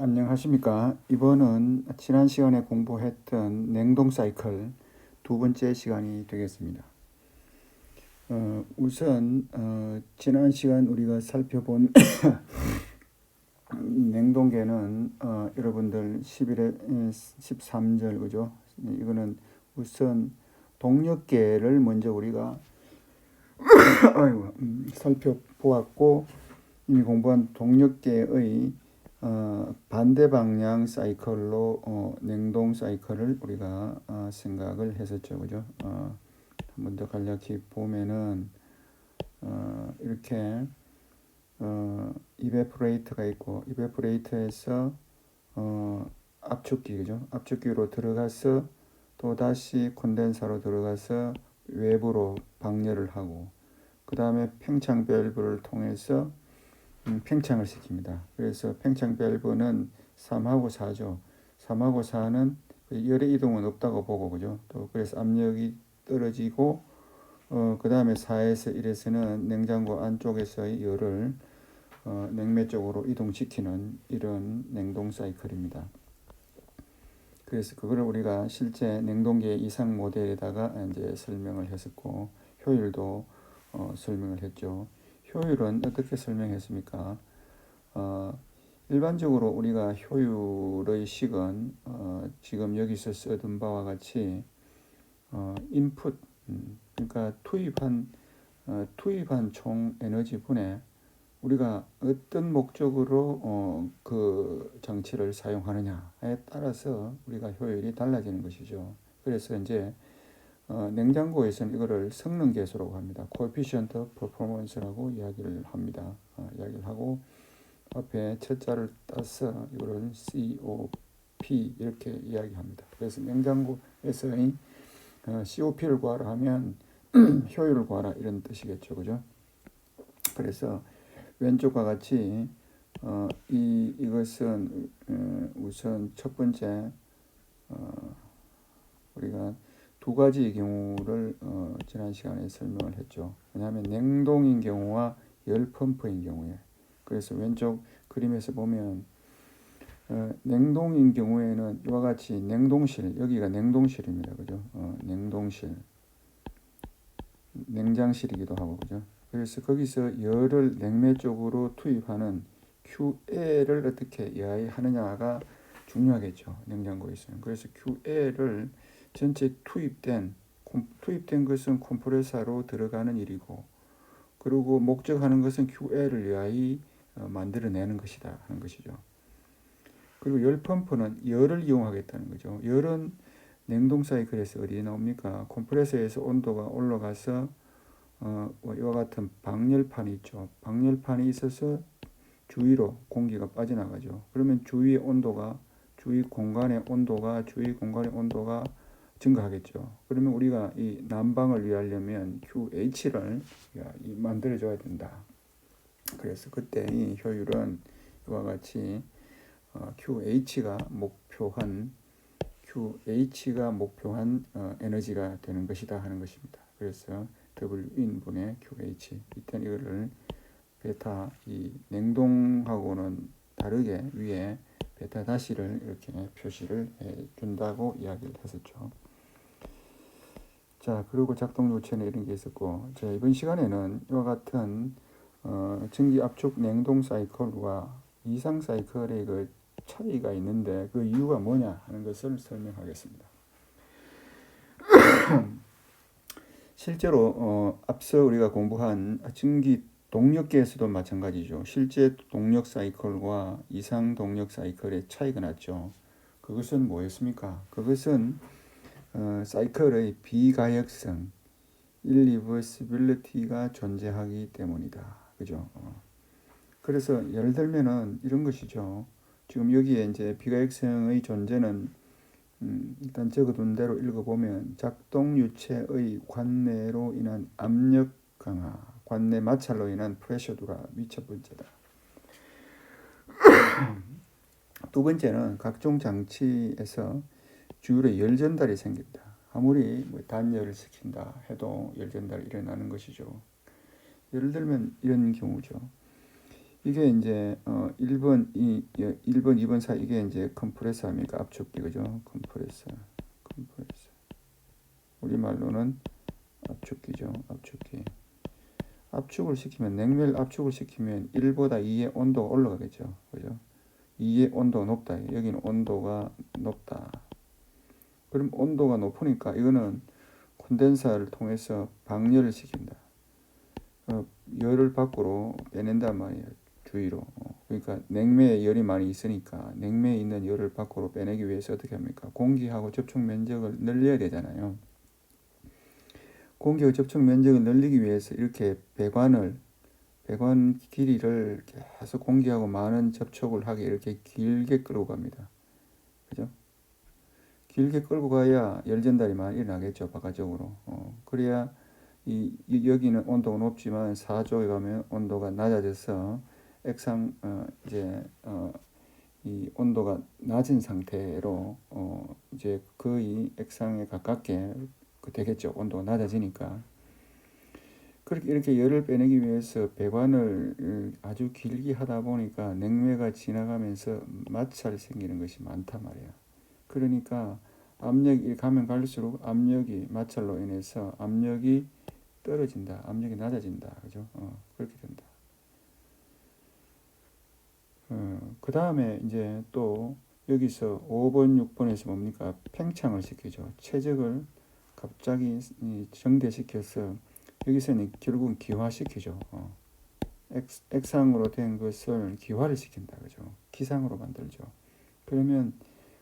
안녕하십니까. 이번은 지난 시간에 공부했던 냉동 사이클 두 번째 시간이 되겠습니다. 우선 지난 시간 우리가 살펴본 냉동계는 여러분들 11에 13절 그죠? 이거는 우선 동력계를 먼저 우리가 살펴보았고 이미 공부한 동력계의 반대 방향 사이클로 냉동 사이클을 우리가 생각을 했었죠, 그죠? 한 번 더 간략히 보면은 이렇게 이베포레이터가 있고 이베포레이터에서 압축기, 그죠? 압축기로 들어가서 또 다시 콘덴서로 들어가서 외부로 방열을 하고 그 다음에 팽창 밸브를 통해서 팽창을 시킵니다. 그래서 팽창 밸브는 3하고 4죠. 3하고 4는 열의 이동은 없다고 보고 그죠. 또 그래서 압력이 떨어지고 그 다음에 4에서 1에서는 냉장고 안쪽에서의 열을 냉매 쪽으로 이동시키는 이런 냉동 사이클입니다. 그래서 그거를 우리가 실제 냉동기의 이상 모델에다가 이제 설명을 했었고 효율도 설명을 했죠. 효율은 어떻게 설명했습니까? 일반적으로 우리가 효율의 식은 지금 여기서 쓰던 바와 같이 인풋, 그러니까 투입한 총 에너지 분에 우리가 어떤 목적으로 그 장치를 사용하느냐에 따라서 우리가 효율이 달라지는 것이죠. 그래서 이제 냉장고에서는 이거를 성능 계수라고 합니다. Coefficient of Performance라고 이야기를 합니다. 이야기를 하고 앞에 첫 자를 따서 이거를 COP 이렇게 이야기합니다. 그래서 냉장고에서의 COP를 구하라 하면 효율을 구하라 이런 뜻이겠죠, 그죠? 그래서 왼쪽과 같이 이것은 우선 첫 번째 우리가 두 가지 경우를 지난 시간에 설명을 했죠. 왜냐하면 냉동인 경우와 열 펌프인 경우에. 그래서 왼쪽 그림에서 보면 냉동인 경우에는 이와 같이 냉동실, 여기가 냉동실입니다. 그죠? 냉동실, 냉장실이기도 하고 그죠? 그래서 거기서 열을 냉매 쪽으로 투입하는 QL을 어떻게 이해하느냐가 중요하겠죠. 냉장고에서는. 그래서 QL을 전체 투입된 것은 컴프레서로 들어가는 일이고 그리고 목적하는 것은 QL을 위하여 만들어내는 것이다 하는 것이죠. 그리고 열 펌프는 열을 이용하겠다는 거죠. 열은 냉동 사이클에서 어디에 나옵니까? 컴프레서에서 온도가 올라가서 이와 같은 방열판이 있죠. 방열판이 있어서 주위로 공기가 빠져나가죠. 그러면 주위 공간의 온도가 증가하겠죠. 그러면 우리가 이 난방을 위하려면 QH를 만들어줘야 된다. 그래서 그때 이 효율은 이와 같이 QH가 목표한 에너지가 되는 것이다 하는 것입니다. 그래서 W인분의 QH 이때 이거를 베타 이 냉동하고는 다르게 위에 베타 다시를 이렇게 표시를 해준다고 이야기를 했었죠. 자, 그리고 작동 요체는 이런 게 있었고, 자, 이번 시간에는 이와 같은 전기 압축 냉동 사이클과 이상 사이클의 그 차이가 있는데 그 이유가 뭐냐 하는 것을 설명하겠습니다. 실제로 앞서 우리가 공부한 전기 동력계에서도 마찬가지죠. 실제 동력 사이클과 이상 동력 사이클의 차이가 났죠. 그것은 뭐였습니까? 그것은 사이클의 비가역성, irreversibility가 존재하기 때문이다. 그죠? 그래서 예를 들면은 이런 것이죠. 지금 여기에 이제 비가역성의 존재는 일단 적어둔 대로 읽어보면 작동 유체의 관내로 인한 압력 강화, 관내 마찰로 인한 프레셔도가 첫 번째다. 두 번째는 각종 장치에서 주율의 열 전달이 생긴다. 아무리 단열을 시킨다 해도 열 전달이 일어나는 것이죠. 예를 들면 이런 경우죠. 이게 이제 1번 1번 2번 사이 이게 이제 컴프레서 아닙니까? 압축기 그죠? 컴프레서 우리말로는 압축기죠. 압축기. 압축을 시키면 냉매를 압축을 시키면 1보다 2의 온도가 올라가겠죠. 그죠? 2의 온도가 높다. 여기는 온도가 높다. 그럼 온도가 높으니까 이거는 콘덴서를 통해서 방열을 시킨다. 열을 밖으로 빼낸단 말이에요. 주위로. 그러니까 냉매에 열이 많이 있으니까 냉매에 있는 열을 밖으로 빼내기 위해서 어떻게 합니까? 공기하고 접촉 면적을 늘려야 되잖아요. 공기와 접촉 면적을 늘리기 위해서 이렇게 배관 길이를 계속 공기하고 많은 접촉을 하게 이렇게 길게 끌고 갑니다. 그죠? 길게 끌고 가야 열 전달이 많이 일어나겠죠. 바깥쪽으로. 그래야 여기는 온도가 높지만 사쪽에 가면 온도가 낮아져서 액상 이제 이 온도가 낮은 상태로 이제 거의 액상에 가깝게 되겠죠. 온도가 낮아지니까. 그렇게 이렇게 열을 빼내기 위해서 배관을 아주 길게 하다 보니까 냉매가 지나가면서 마찰이 생기는 것이 많단 말이에요. 그러니까 압력이 가면 갈수록 압력이 마찰로 인해서 압력이 떨어진다. 압력이 낮아진다. 그죠? 그렇게 된다. 그 다음에 이제 또 여기서 5번, 6번에서 뭡니까? 팽창을 시키죠. 최적을 갑자기 정대시켜서 여기서는 결국은 기화시키죠. 액상으로 된 것을 기화를 시킨다. 그죠? 기상으로 만들죠. 그러면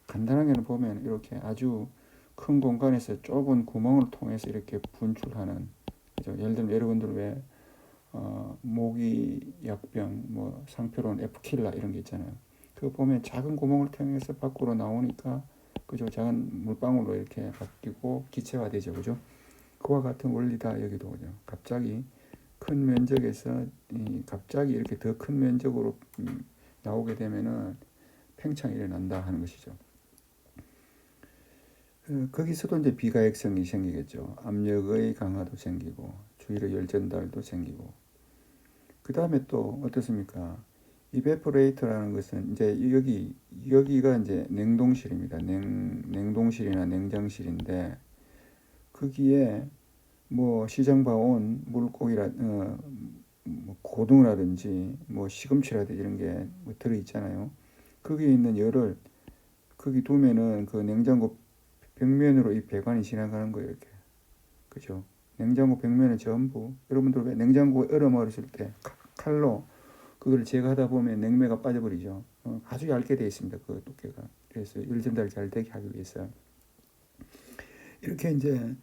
간단하게는 보면 이렇게 아주 큰 공간에서 좁은 구멍을 통해서 이렇게 분출하는, 그죠? 예를 들면 여러분들 왜 모기 약병, 뭐 상표론 에프킬라 이런 게 있잖아요. 그거 보면 작은 구멍을 통해서 밖으로 나오니까 그죠? 작은 물방울로 이렇게 바뀌고 기체화되죠, 그죠? 그와 같은 원리다 여기도 그죠? 갑자기 큰 면적에서 갑자기 이렇게 더 큰 면적으로 나오게 되면은 팽창이 일어난다 하는 것이죠. 거기서도 이제 비가역성이 생기겠죠. 압력의 강화도 생기고 주위로 열 전달도 생기고. 그 다음에 또 어떻습니까? 이베포레이터라는 것은 이제 여기가 이제 냉동실입니다. 냉동실이나 냉장실인데 거기에 뭐 시장 봐온 물고기라 뭐 고등어라든지 뭐 시금치라든지 이런 게뭐 들어 있잖아요. 거기에 있는 열을 거기 두면은 그 냉장고 벽면으로 이 배관이 지나가는 거예요, 이렇게. 그죠? 냉장고 벽면은 전부 여러분들 왜 냉장고에 얼음 얼었을 때 칼로 그걸 제거하다 보면 냉매가 빠져버리죠. 아주 얇게 되어 있습니다, 그 두께가. 그래서 열 전달 잘 되게 하기 위해서 이렇게 이제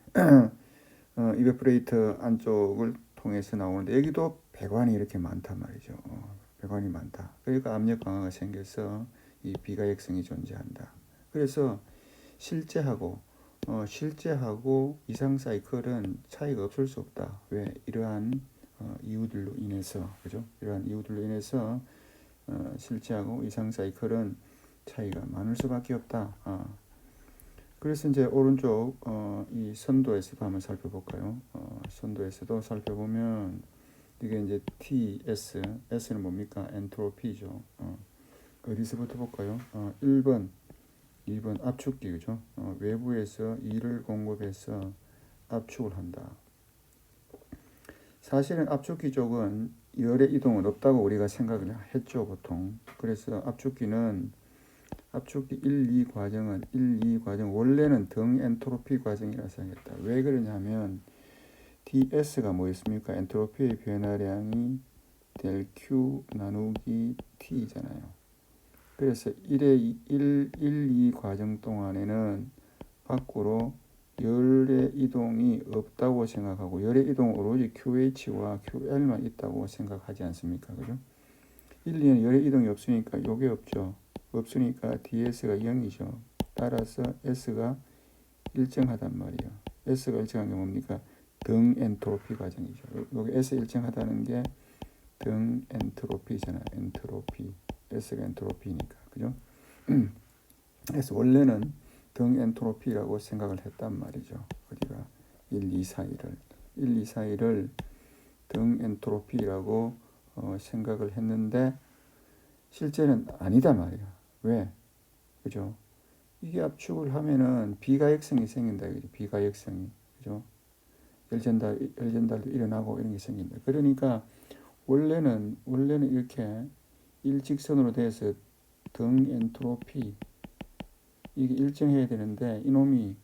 이베프레이터 안쪽을 통해서 나오는데 여기도 배관이 이렇게 많단 말이죠. 배관이 많다. 그러니까 압력 강화가 생겨서 이 비가역성이 존재한다. 그래서 실제하고 이상 사이클은 차이가 없을 수 없다. 왜? 이러한 이유들로 인해서, 그죠? 이러한 이유들로 인해서 실제하고 이상 사이클은 차이가 많을 수밖에 없다. 그래서 이제 오른쪽 이 선도에서도 한번 살펴볼까요? 선도에서도 살펴보면 이게 이제 TS, S는 뭡니까? 엔트로피죠. 어디서부터 볼까요? 1번, 2번 압축기, 그죠? 외부에서 E를 공급해서 압축을 한다. 사실은 압축기 쪽은 열의 이동은 없다고 우리가 생각을 했죠, 보통. 그래서 압축기 1, 2 과정은 1, 2 과정 원래는 등 엔트로피 과정이라 생각했다. 왜 그러냐면 ds가 뭐였습니까? 엔트로피의 변화량이 del Q 나누기 T잖아요. 그래서 1, 2 과정 동안에는 밖으로 열의 이동이 없다고 생각하고 열의 이동은 오로지 QH와 QL만 있다고 생각하지 않습니까? 그죠? 1, 2는 열의 이동이 없으니까 요게 없죠. 없으니까 ds가 0이죠. 따라서 s가 일정하단 말이에요. s가 일정한 게 뭡니까? 등 엔트로피 과정이죠. 여기 s 일정하다는 게 등 엔트로피잖아요. 엔트로피. s가 엔트로피니까. 그죠? 그래서 원래는 등 엔트로피라고 생각을 했단 말이죠. 우리가 1, 2, 4, 1을 등 엔트로피라고 생각을 했는데 실제는 아니다 말이야. 왜? 그죠? 이게 압축을 하면은 비가역성이 생긴다. 그죠? 비가역성이. 그죠? 열전달도 일어나고 이런 게 생긴다. 그러니까 원래는 이렇게 일직선으로 돼서 등 엔트로피 이게 일정해야 되는데 이놈이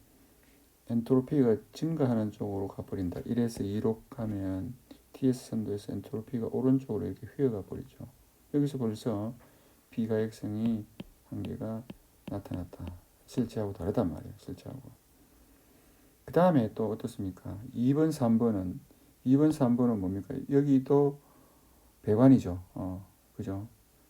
엔트로피가 증가하는 쪽으로 가버린다. 1에서 2로 가면 TS 선도에서 엔트로피가 오른쪽으로 이렇게 휘어가 버리죠. 여기서 벌써 비가역성이 한계가 나타났다. 실제하고 다르단 말이에요. 실제하고. 그 다음에 또 어떻습니까? 2번, 3번은 뭡니까? 여기도 배관이죠. 그죠?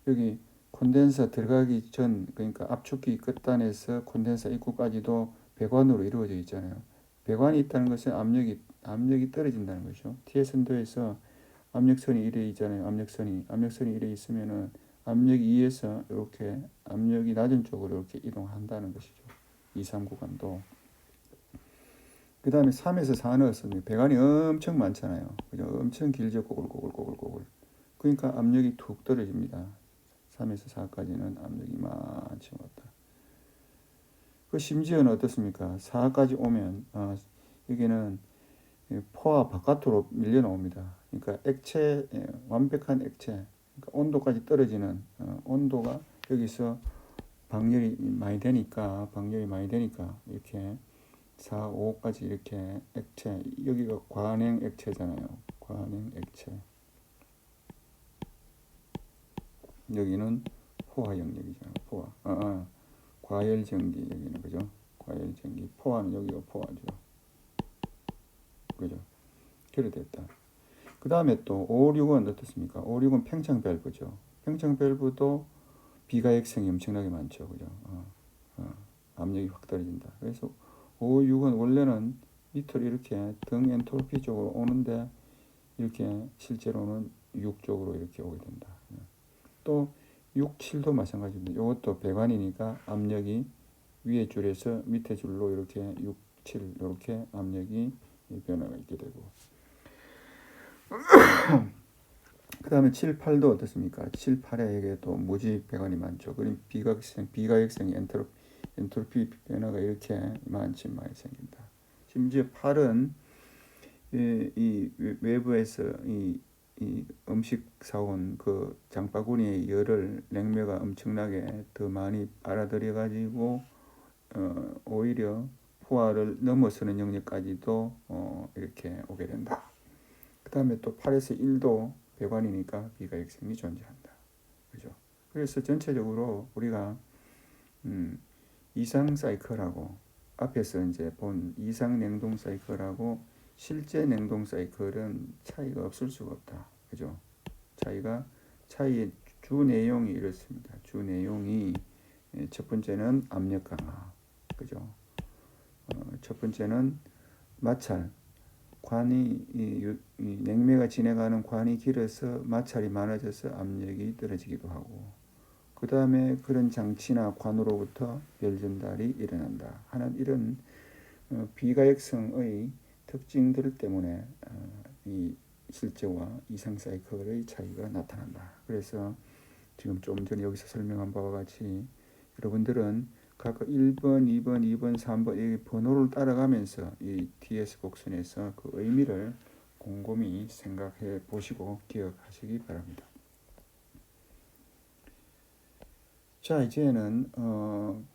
여기 콘덴서 들어가기 전, 그러니까 압축기 끝단에서 콘덴서 입구까지도 배관으로 이루어져 있잖아요. 배관이 있다는 것은 압력이 떨어진다는 거죠. T선도에서 압력선이 이래 있잖아요. 압력선이 이래 있으면은 압력 2에서 이렇게 압력이 낮은 쪽으로 이렇게 이동한다는 것이죠. 2, 3 구간도. 그 다음에 3에서 4는 어떻습니까? 배관이 엄청 많잖아요. 그죠? 엄청 길죠. 꼬글꼬글. 그러니까 압력이 툭 떨어집니다. 3에서 4까지는 압력이 많지 못하다. 그 심지어는 어떻습니까? 4까지 오면 여기는 포화 바깥으로 밀려 나옵니다. 그러니까 완벽한 액체, 그러니까 온도까지 떨어지는 온도가 여기서 방열이 많이 되니까 이렇게 4, 5까지 이렇게 액체, 여기가 관행 액체잖아요. 관행 액체. 여기는 포화 영역이잖아요. 포화. 과열 전기 여기는 그죠? 과열 전기. 포화는 여기가 포화죠. 그죠? 그래 됐다. 그 다음에 또 5, 6은 어떻습니까? 5, 6은 팽창 밸브죠. 팽창 밸브도 비가역성이 엄청나게 많죠. 그죠? 압력이 확 떨어진다. 그래서 5, 6은 원래는 밑으로 이렇게 등 엔트로피 쪽으로 오는데 이렇게 실제로는 6 쪽으로 이렇게 오게 된다. 또 6, 7도 마찬가지입니다. 이것도 배관이니까 압력이 위에 줄에서 밑에 줄로 이렇게 6, 7 이렇게 압력이 변화가 있게 되고 그 다음에 7, 8도 어떻습니까? 7, 8에게도 무지 배관이 많죠. 그럼 비가역성 엔트로피 변화가 이렇게 많이 생긴다. 심지어 8은 이 외부에서 이 음식 사온 그 장바구니의 열을 냉매가 엄청나게 더 많이 빨아들여 가지고 오히려 포화를 넘어서는 영역까지도 이렇게 오게 된다. 그 다음에 또 8에서 1도 배관이니까 비가역성이 존재한다. 그죠? 그래서 전체적으로 우리가 이상 사이클하고 앞에서 이제 본 이상 냉동 사이클하고 실제 냉동 사이클은 차이가 없을 수가 없다. 그죠? 차이의 주 내용이 이렇습니다. 주 내용이 첫 번째는 압력 강화. 그죠? 첫 번째는 마찰. 이 냉매가 지나가는 관이 길어서 마찰이 많아져서 압력이 떨어지기도 하고 그 다음에 그런 장치나 관으로부터 열 전달이 일어난다 하는 이런 비가역성의 특징들 때문에 이 실제와 이상 사이클의 차이가 나타난다. 그래서 지금 좀 전에 여기서 설명한 바와 같이 여러분들은 각 1번, 2번, 2번, 3번 이 번호를 따라가면서 이 TS 곡선에서 그 의미를 곰곰이 생각해 보시고 기억하시기 바랍니다. 자, 이제는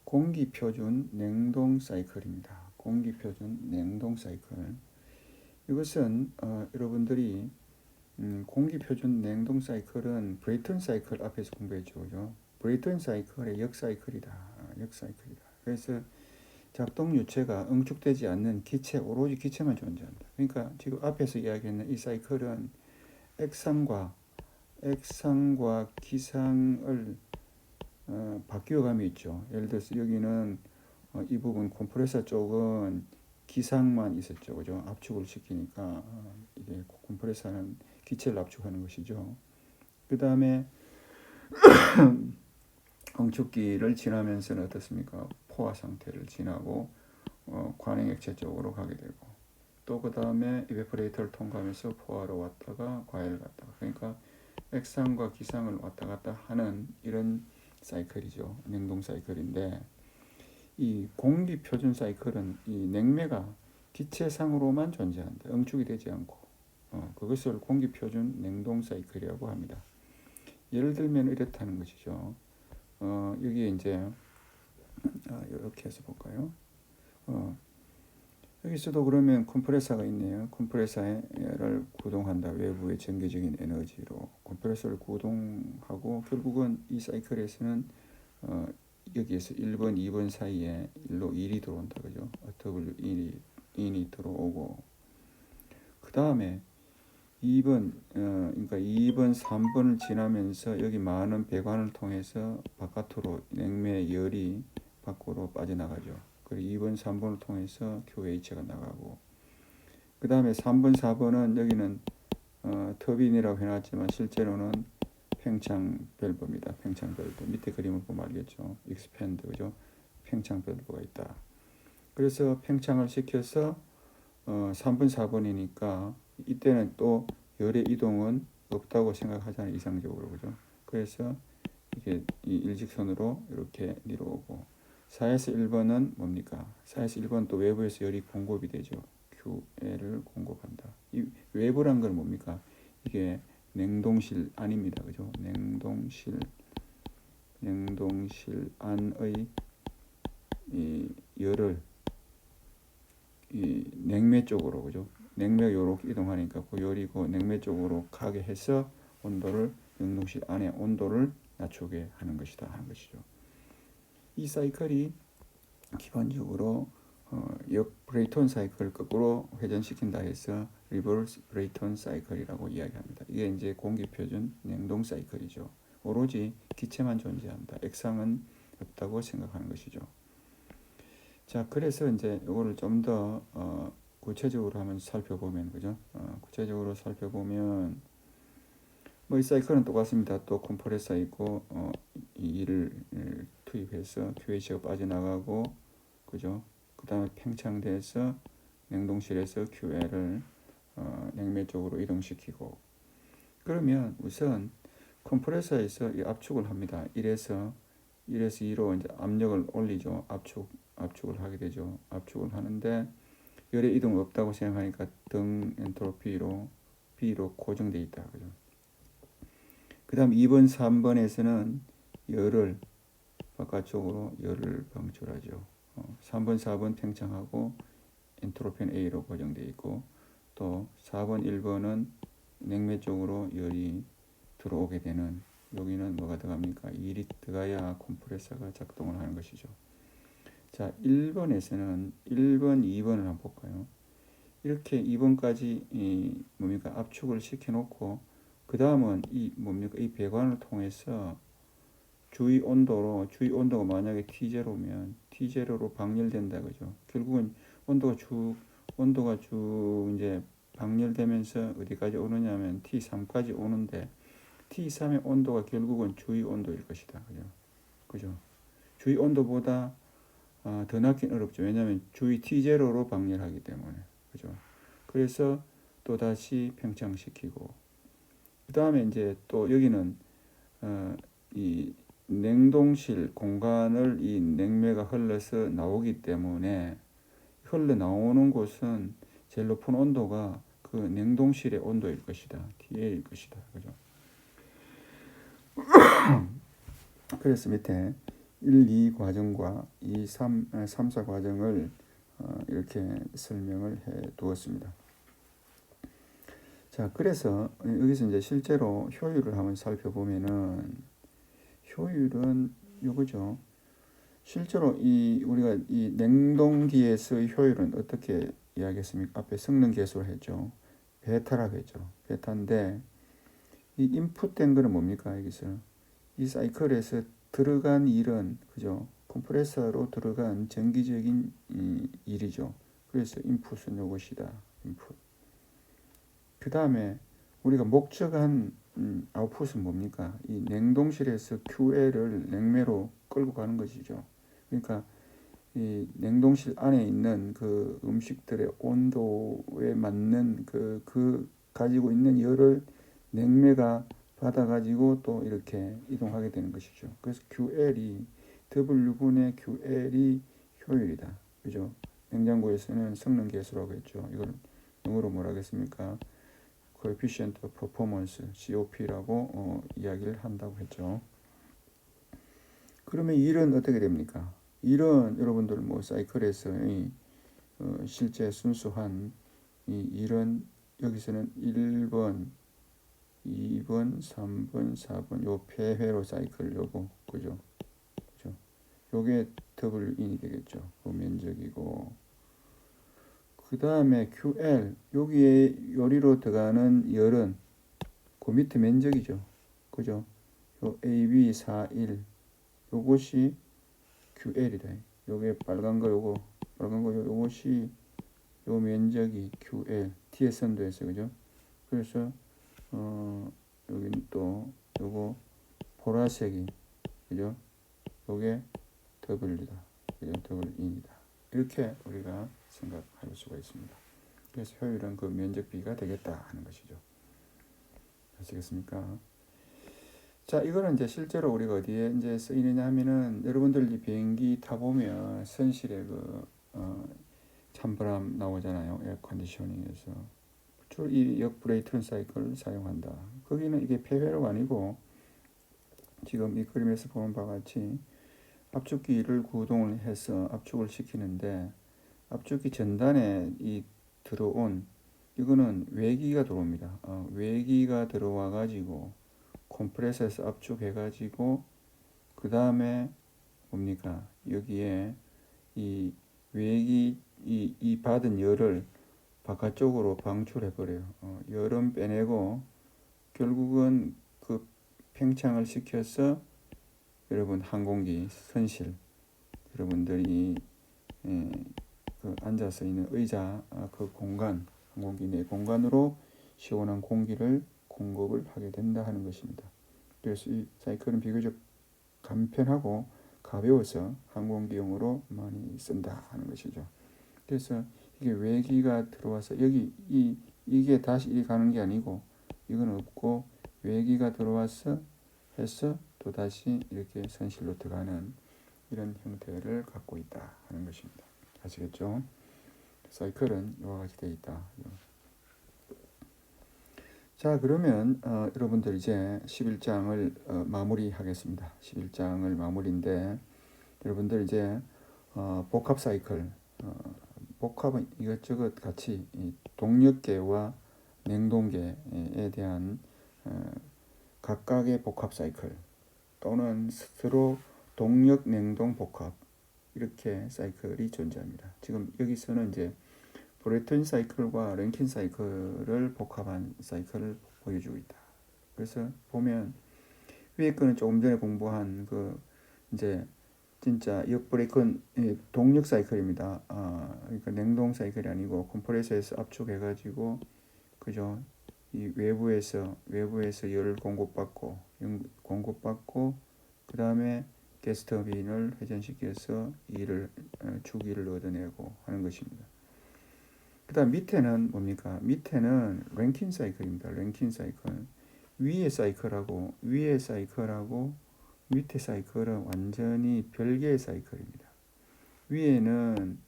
공기표준 냉동 사이클입니다. 공기표준 냉동 사이클. 이것은 여러분들이 공기표준 냉동 사이클은 브레이턴 사이클 앞에서 공부했죠. 그죠? 브레이턴 사이클의 역사이클이다. 그래서 작동 유체가 응축되지 않는 기체, 오로지 기체만 존재한다. 그러니까 지금 앞에서 이야기했는 이 사이클은 액상과 기상을 바뀌어감이 있죠. 예를 들어서 여기는 이 부분 컴프레서 쪽은 기상만 있었죠. 그죠? 압축을 시키니까 이게 컴프레서는 기체를 압축하는 것이죠. 그 다음에 응축기를 지나면서는 어떻습니까? 포화 상태를 지나고 관행 액체 쪽으로 가게 되고 또 그 다음에 이베퍼레이터를 통과하면서 포화로 왔다가 과열을 갔다가 그러니까 액상과 기상을 왔다 갔다 하는 이런 사이클이죠. 냉동 사이클인데 이 공기 표준 사이클은 이 냉매가 기체상으로만 존재한다. 응축이 되지 않고 그것을 공기 표준 냉동 사이클이라고 합니다. 예를 들면 이렇다는 것이죠. 여기에 이제 이렇게 해서 볼까요? 여기서도 그러면 컴프레서가 있네요. 컴프레서를 구동한다. 외부의 전기적인 에너지로 컴프레서를 구동하고 결국은 이 사이클에서는 여기에서 1번, 2번 사이에 1로 1이 들어온다. 그죠? W1이 들어오고 그 다음에 2번, 그러니까 2번, 3번을 지나면서 여기 많은 배관을 통해서 바깥으로 냉매 열이 밖으로 빠져나가죠. 그리고 2번, 3번을 통해서 QH가 나가고 그 다음에 3번, 4번은 여기는 터빈이라고 해놨지만 실제로는 팽창 밸브입니다. 팽창 밸브 밑에 그림을 보면 알겠죠. 익스팬드 그죠? 팽창 밸브가 있다. 그래서 팽창을 시켜서 3번, 4번이니까 이때는 또 열의 이동은 없다고 생각하잖아요. 이상적으로 그죠? 그래서 이게 이 일직선으로 이렇게 내려오고 4에서 1번은 뭡니까? 4에서 1번은 또 외부에서 열이 공급이 되죠. QL을 공급한다. 이 외부란 건 뭡니까? 이게 냉동실 안입니다. 그죠? 냉동실 안의 이 열을 이 냉매 쪽으로 그죠? 냉매가 요렇게 이동하니까 그 열이 그 냉매 쪽으로 가게 해서 온도를 냉동실 안의 온도를 낮추게 하는 것이다 하는 것이죠. 이 사이클이 기본적으로 역 브레이톤 사이클 거꾸로 회전시킨다 해서 리버스 브레이톤 사이클이라고 이야기합니다. 이게 이제 공기 표준 냉동 사이클이죠. 오로지 기체만 존재한다. 액상은 없다고 생각하는 것이죠. 자, 그래서 이제 이거를 좀 더 구체적으로 한번 살펴보면 그죠? 구체적으로 살펴보면 뭐 이 사이클은 똑같습니다. 또 컴프레서 있고 이를 투입해서 QH가 빠져나가고 그죠? 그 다음에 팽창돼서 냉동실에서 QL을 냉매 쪽으로 이동시키고 그러면 우선 컴프레서에서 이 압축을 합니다. 1에서 2로 이제 압력을 올리죠. 압축을 하게 되죠. 압축을 하는데 열의 이동 없다고 생각하니까 등 엔트로피로 B로 고정되어 있다. 그죠? 그 다음 2번, 3번에서는 열을 바깥쪽으로 열을 방출하죠. 3번, 4번 팽창하고 엔트로피는 A로 고정되어 있고 또 4번, 1번은 냉매 쪽으로 열이 들어오게 되는 여기는 뭐가 들어갑니까? 일이 들어가야 컴프레서가 작동을 하는 것이죠. 자, 1번에서는 1번, 2번을 한번 볼까요? 이렇게 2번까지 뭡니까? 압축을 시켜놓고 그 다음은 이 뭡니까? 이 배관을 통해서 주위 온도가 만약에 T0면 T0로 방열된다 그죠? 결국은 온도가 쭉 이제 방열되면서 어디까지 오느냐면 T3까지 오는데 T3의 온도가 결국은 주위 온도일 것이다. 그죠? 주위 온도보다 더 낮긴 어렵죠. 왜냐하면 주위 T0로 방열하기 때문에. 그죠? 그래서 또 다시 팽창시키고 그 다음에 이제 또 여기는 이 냉동실 공간을 이 냉매가 흘러서 나오기 때문에 흘러나오는 곳은 제일 높은 온도가 그 냉동실의 온도일 것이다. TA일 것이다. 그죠? 그래서 밑에 1, 2 과정과 2, 3, 4 과정을 이렇게 설명을 해 두었습니다. 자, 그래서 여기서 이제 실제로 효율을 한번 살펴보면은 효율은 요거죠. 실제로 우리가 이 냉동기에서의 효율은 어떻게 이야기했습니까? 앞에 성능 계수를 했죠. 베타라고 했죠. 베타인데 이 인풋된 거는 뭡니까? 여기서 이 사이클에서 들어간 일은 그죠? 컴프레서로 들어간 전기적인 일이죠. 그래서 인풋은 요것이다. 인풋. 그 다음에 우리가 목적한 아웃풋은 뭡니까? 이 냉동실에서 QL을 냉매로 끌고 가는 것이죠. 그러니까 이 냉동실 안에 있는 그 음식들의 온도에 맞는 그 가지고 있는 열을 냉매가 받아가지고 또 이렇게 이동하게 되는 것이죠. 그래서 QL이 W분의 QL이 효율이다. 그죠? 냉장고에서는 성능 계수라고 했죠. 이걸 영어로 뭐라 하겠습니까? Coefficient of Performance, COP라고 이야기를 한다고 했죠. 그러면 일은 어떻게 됩니까? 일은 여러분들 뭐 사이클에서 실제 순수한 이 일은 여기서는 1번, 2번, 3번, 4번 요 폐회로 사이클 요거 그죠? 그죠? 요게 W인이 되겠죠. 그 면적이고 그 다음에 QL 여기에 요리로 들어가는 열은 그 밑에 면적이죠. 그죠? 요 AB 41 요것이 QL이다. 요게 빨간 거 요거 빨간 거 요것이 요 면적이 QL T의 선도에서 그죠? 그래서 여기는 또 요거 보라색이 그죠? 요게 W다. 그죠? W인이다. 이렇게 우리가 생각할 수가 있습니다. 그래서 효율은 그 면적비가 되겠다 하는 것이죠. 아시겠습니까? 자, 이거는 이제 실제로 우리가 어디에 이제 쓰이느냐 하면은 여러분들 비행기 타보면 선실에 찬바람 나오잖아요. 에어 컨디셔닝에서. 주로 이 역브레이턴 사이클을 사용한다. 거기는 이게 폐회로가 아니고 지금 이 그림에서 보는 바와 같이 압축기를 구동을 해서 압축을 시키는데 압축기 전단에 이 들어온 이거는 외기가 들어옵니다. 외기가 들어와 가지고 컴프레서에서 압축해 가지고 그 다음에 뭡니까 여기에 이 외기 이 받은 열을 바깥쪽으로 방출해 버려요. 열은 빼내고 결국은 그 팽창을 시켜서 여러분 항공기 선실 여러분들이 그 앉아서 있는 의자 그 공간 항공기 내 공간으로 시원한 공기를 공급을 하게 된다 하는 것입니다. 그래서 이 사이클은 비교적 간편하고 가벼워서 항공기용으로 많이 쓴다 하는 것이죠. 그래서 이게 외기가 들어와서 여기 이게 다시 이리 가는 게 아니고 이건 없고 외기가 들어와서 해서 또 다시 이렇게 선실로 들어가는 이런 형태를 갖고 있다 하는 것입니다. 아시겠죠? 사이클은 이와 같이 되어 있다. 자, 그러면 여러분들 이제 11장을 마무리하겠습니다. 11장을 마무리인데 여러분들 이제 복합 사이클 복합은 이것저것 같이 동력계와 냉동계에 대한 각각의 복합 사이클 또는 스스로 동력 냉동 복합 이렇게 사이클이 존재합니다. 지금 여기서는 이제 브레턴 사이클과 랭킨 사이클을 복합한 사이클을 보여주고 있다. 그래서 보면 위에 거는 조금 전에 공부한 그 이제 진짜 역브레이컨 동력 사이클입니다. 그러니까 냉동 사이클이 아니고 컴프레서에서 압축해가지고 그죠? 이 외부에서 열을 공급받고 그 다음에 가스터빈을 회전시켜서 주기를 얻어내고 하는 것입니다. 그 다음 밑에는 뭡니까? 밑에는 랭킨 사이클입니다. 랭킨 사이클. 위에 사이클하고 밑에 사이클은 완전히 별개의 사이클입니다. 위에는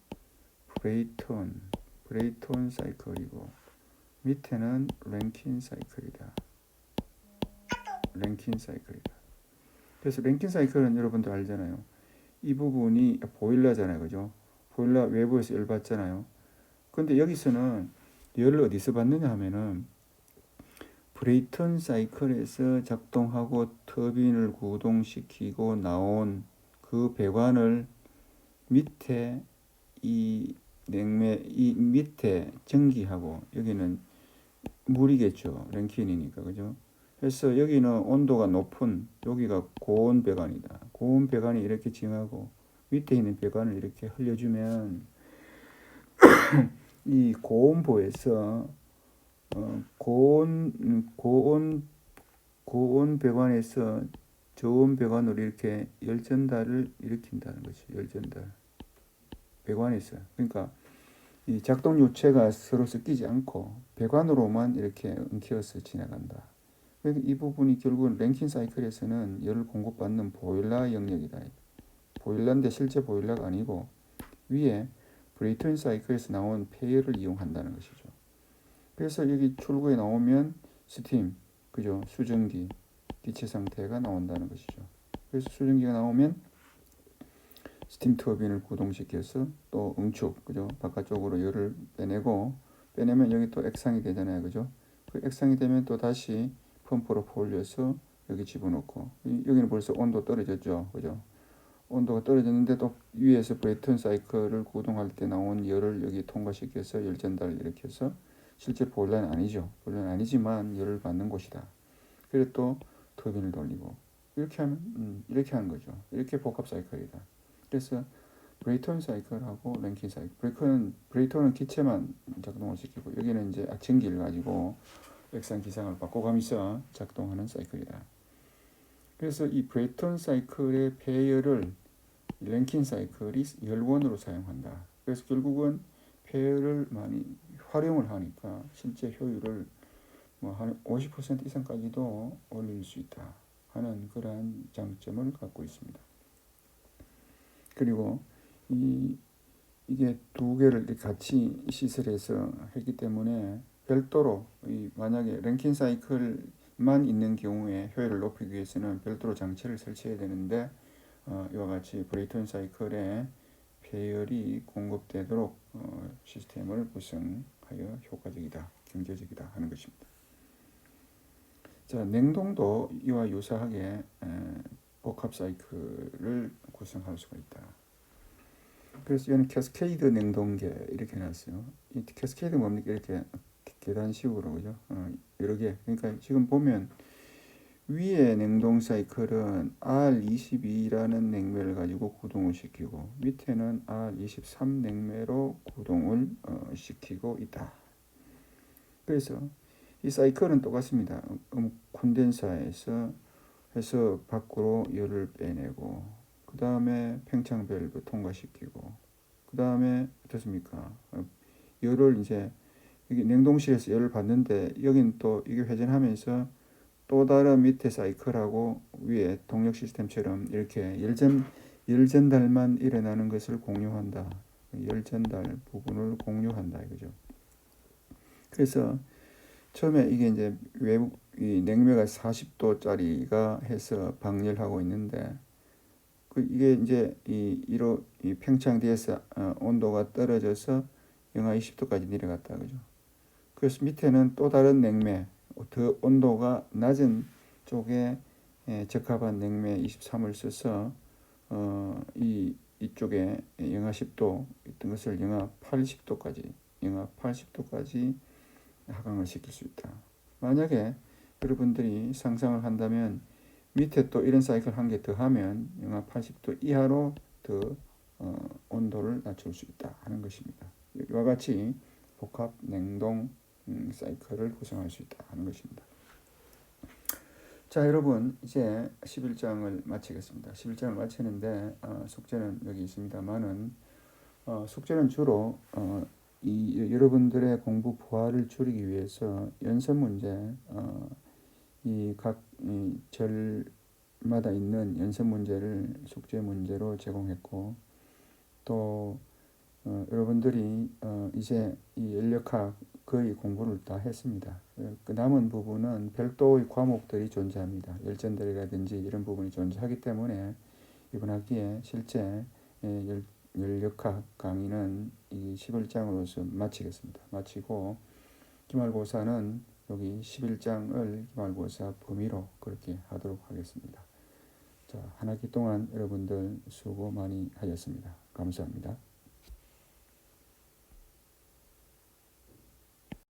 브레이톤 사이클이고 밑에는 랭킨 사이클이다. 그래서 랭킨 사이클은 여러분들 알잖아요. 이 부분이 보일러잖아요. 그죠? 보일러 외부에서 열 받잖아요. 근데 여기서는 열을 어디서 받느냐 하면은 브레이턴 사이클에서 작동하고 터빈을 구동시키고 나온 그 배관을 밑에 이 밑에 전기하고 여기는 물이겠죠. 랭킨이니까 그죠? 그래서 여기는 온도가 높은 여기가 고온 배관이다. 고온 배관이 이렇게 징하고 밑에 있는 배관을 이렇게 흘려주면 이 고온부에서 고온 배관에서 저온 배관으로 이렇게 열전달을 일으킨다는 것이 열전달 배관에서 그러니까 이 작동 요체가 서로 섞이지 않고 배관으로만 이렇게 엉켜서 지나간다. 이 부분이 결국은 랭킨 사이클에서는 열을 공급받는 보일러 영역이다. 보일러인데 실제 보일러가 아니고 위에 브레이턴 사이클에서 나온 폐열을 이용한다는 것이죠. 그래서 여기 출구에 나오면 스팀, 그죠? 수증기, 기체 상태가 나온다는 것이죠. 그래서 수증기가 나오면 스팀 터빈을 구동시켜서 또 응축, 그죠? 바깥쪽으로 열을 빼내면 여기 또 액상이 되잖아요, 그죠? 그 액상이 되면 또 다시 펌프로 올려서 여기 집어넣고, 여기는 벌써 온도 떨어졌죠, 그죠? 온도가 떨어졌는데 또 위에서 브레이턴 사이클을 구동할 때 나온 열을 여기 통과시켜서 열 전달을 일으켜서 실제 보일러는 아니죠. 보일러는 아니지만 열을 받는 곳이다. 그리고 또 터빈을 돌리고 이렇게 하면 이렇게 하는 거죠. 이렇게 복합 사이클이다. 그래서 브레이턴 사이클하고 랭킨 사이클. 브레이턴은 기체만 작동을 시키고 여기는 이제 전기를 가지고 액상 기상을 바꿔가면서 작동하는 사이클이다. 그래서 이 브레이턴 사이클의 폐열을 랭킨 사이클이 열원으로 사용한다. 그래서 결국은 폐열을 많이 활용을 하니까 실제 효율을 뭐 한 50% 이상까지도 올릴 수 있다 하는 그러한 장점을 갖고 있습니다. 그리고 이게 두 개를 같이 시설해서 했기 때문에 별도로 만약에 랭킨 사이클만 있는 경우에 효율을 높이기 위해서는 별도로 장치를 설치해야 되는데 이와 같이 브레이턴 사이클에 폐열이 공급되도록 시스템을 구성하여 효과적이다, 경제적이다 하는 것입니다. 자, 냉동도 이와 유사하게 복합 사이클을 구성할 수가 있다. 그래서 이는 캐스케이드 냉동계 이렇게 해놨어요. 이 캐스케이드 뭡니까? 이렇게 계단식으로, 그죠? 여러 개. 그러니까 지금 보면 위에 냉동 사이클은 R22라는 냉매를 가지고 구동을 시키고 밑에는 R23 냉매로 구동을 시키고 있다. 그래서 이 사이클은 똑같습니다. 콘덴서에서 해서 밖으로 열을 빼내고 그 다음에 팽창 밸브 통과시키고 그 다음에 어떻습니까? 열을 이제 여기 냉동실에서 열을 받는데 여긴 또 이게 회전하면서 또 다른 밑에 사이클하고 위에 동력 시스템처럼 이렇게 열 전달만 일어나는 것을 공유한다. 열 전달 부분을 공유한다 이거죠. 그래서 처음에 이게 이제 외부 이 냉매가 40도짜리가 해서 방열하고 있는데 이게 이제 이 팽창돼서 온도가 떨어져서 영하 20도까지 내려갔다 그죠. 그래서 밑에는 또 다른 냉매, 더 온도가 낮은 쪽에 적합한 냉매 23을 써서 이쪽에 영하 10도 있던 것을 영하 80도까지 하강을 시킬 수 있다. 만약에 여러분들이 상상을 한다면 밑에 또 이런 사이클 한 개 더 하면 영하 80도 이하로 더 온도를 낮출 수 있다 하는 것입니다. 이와 같이 복합 냉동 사이클을 구성할 수 있다 하는 것입니다. 자, 여러분 이제 11장을 마치겠습니다. 11장을 마치는데 숙제는 여기 있습니다만은 숙제는 주로 여러분들의 공부 부하를 줄이기 위해서 연습 문제 이 각 절마다 있는 연습 문제를 숙제 문제로 제공했고 또 여러분들이 이제 이 연력학 거의 공부를 다 했습니다. 그 남은 부분은 별도의 과목들이 존재합니다. 열전들이라든지 이런 부분이 존재하기 때문에 이번 학기에 실제 연력학 강의는 이 11장으로서 마치겠습니다. 마치고 기말고사는 여기 11장을 기말고사 범위로 그렇게 하도록 하겠습니다. 자, 한 학기 동안 여러분들 수고 많이 하셨습니다. 감사합니다.